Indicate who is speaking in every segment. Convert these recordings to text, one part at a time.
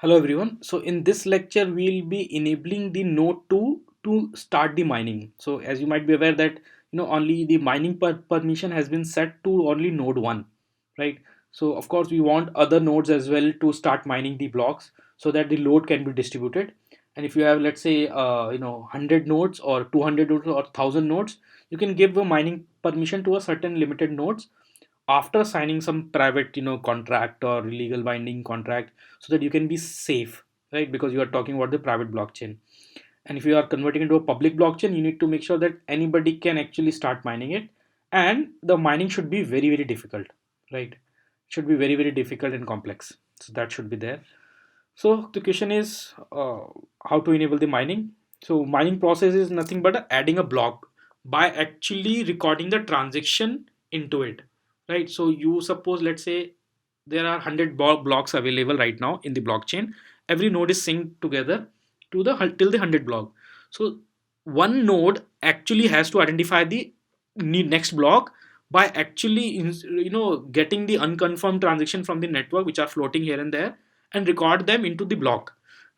Speaker 1: Hello everyone. So in this lecture we'll be enabling the node 2 to start the mining. So as you might be aware that only the mining permission has been set to only node 1, right? So of course we want other nodes as well to start mining the blocks so that the load can be distributed. And if you have, let's say, 100 nodes or 200 nodes or 1000 nodes, you can give a mining permission to a certain limited nodes after signing some private contract or legal binding contract, so that you can be safe, right? Because you are talking about the private blockchain, and if you are converting into a public blockchain, you need to make sure that anybody can actually start mining it, and the mining should be very very difficult, right? It should be very very difficult and complex, so that should be there. So the question is, how to enable the mining. So mining process is nothing but adding a block by actually recording the transaction into it, right? So you suppose, let's say, there are 100 blocks available right now in the blockchain. Every node is synced together to the till the 100 block. So one node actually has to identify the next block by actually getting the unconfirmed transaction from the network which are floating here and there, and record them into the block,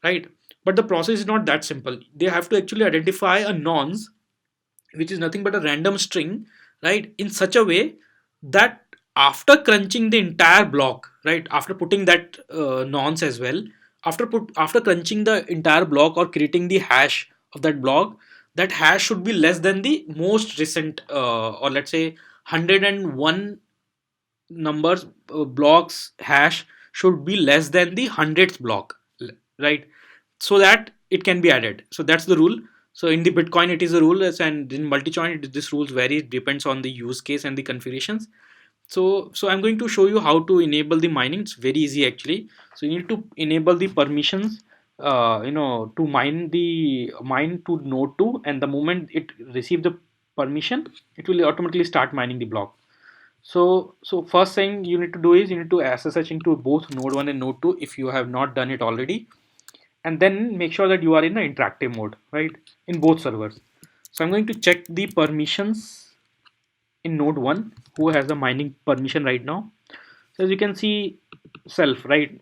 Speaker 1: right? But the process is not that simple. They have to actually identify a nonce, which is nothing but a random string, right, in such a way that after crunching the entire block, right, after putting that nonce as well, after crunching the entire block or creating the hash of that block, that hash should be less than the most recent, or let's say 101 numbers, blocks hash should be less than the 100th block, right? So that it can be added. So that's the rule. So in the Bitcoin it is a rule, and in multi-chain this rules vary, depends on the use case and the configurations. So I'm going to show you how to enable the mining. It's very easy actually. So you need to enable the permissions, to mine to node 2, and the moment it receives the permission, it will automatically start mining the block. So first thing you need to do is you need to SSH into both node 1 and node 2 if you have not done it already, and then make sure that you are in the interactive mode, right, in both servers. So I'm going to check the permissions in node 1, who has the mining permission right now. So as you can see, self, right,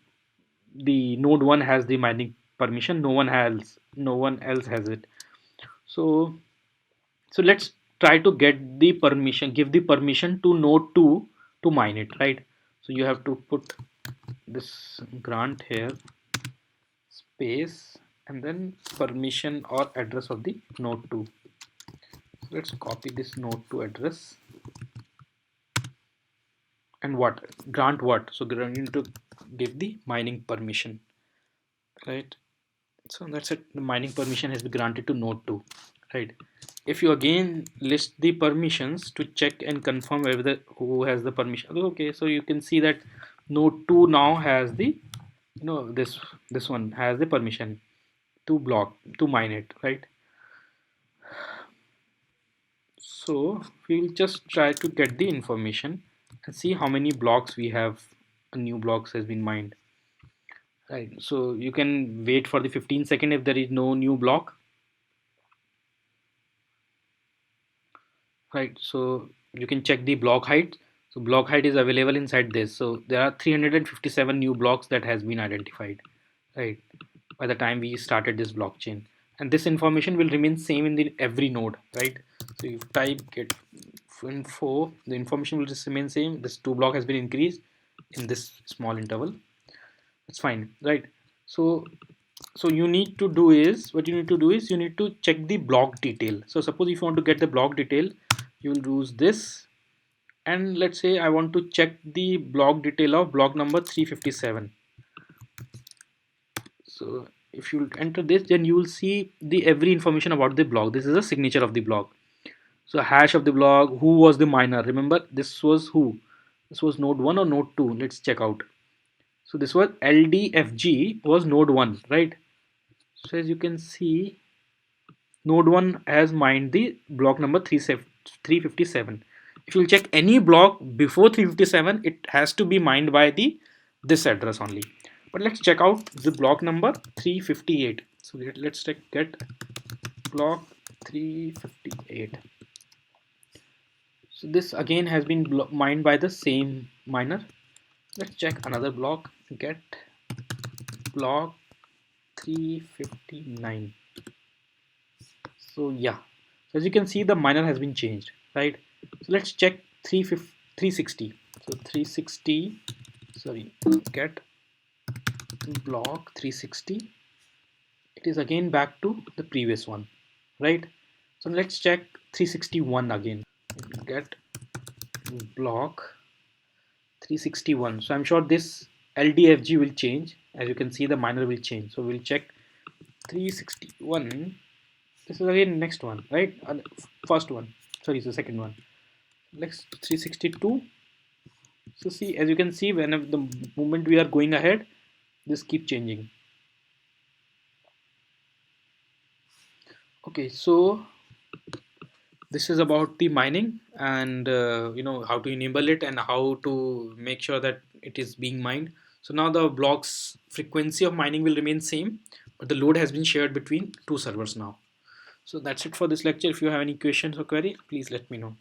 Speaker 1: the node 1 has the mining permission, no one else has it. So so let's try to get the permission, give the permission to node 2 to mine it, right? So you have to put this grant here, space, and then permission or address of the node 2. So let's copy this node 2 address, and what grant what, so you need to give the mining permission, right? So that's it, the mining permission has been granted to node 2, right? If you again list the permissions to check and confirm whether who has the permission, okay, so you can see that node 2 now has the, this one has the permission to block, to mine it, right? So we'll just try to get the information and see how many blocks we have, new blocks has been mined, right? So you can wait for the 15 second if there is no new block, right? So you can check the block height. So block height is available inside this. So there are 357 new blocks that has been identified, right, by the time we started this blockchain, and this information will remain same in the every node, right? So if type get info, the information will just remain same. This 2 block has been increased in this small interval. It's fine, right? So so you need to do is, what you need to do is you need to check the block detail. So suppose if you want to get the block detail, you will use this, and let's say I want to check the block detail of block number 357. So if you enter this, then you will see the every information about the block. This is a signature of the block. So hash of the block, who was the miner, remember this was who, this was node 1 or node 2, let's check out. So this was LDFG, was node 1, right? So as you can see, node 1 has mined the block number 357. If you'll check any block before 357, it has to be mined by the this address only. But let's check out the block number 358. So let's check get block 358. So this again has been mined by the same miner. Let's check another block, get block 359. So yeah, so as you can see, the miner has been changed, right? So let's check 360. So 360, sorry, get block 360. It is again back to the previous one, right? So let's check 361 again. Get block 361. So I'm sure this LDFG will change. As you can see, the miner will change. So we'll check 361. This is again next one, right? First one, sorry, it's the second one. Next 362. So see, as you can see, whenever the moment we are going ahead, this keep changing. Okay, so this is about the mining and how to enable it and how to make sure that it is being mined. So now the blocks frequency of mining will remain same, but the load has been shared between two servers now. So that's it for this lecture. If you have any questions or query, please let me know.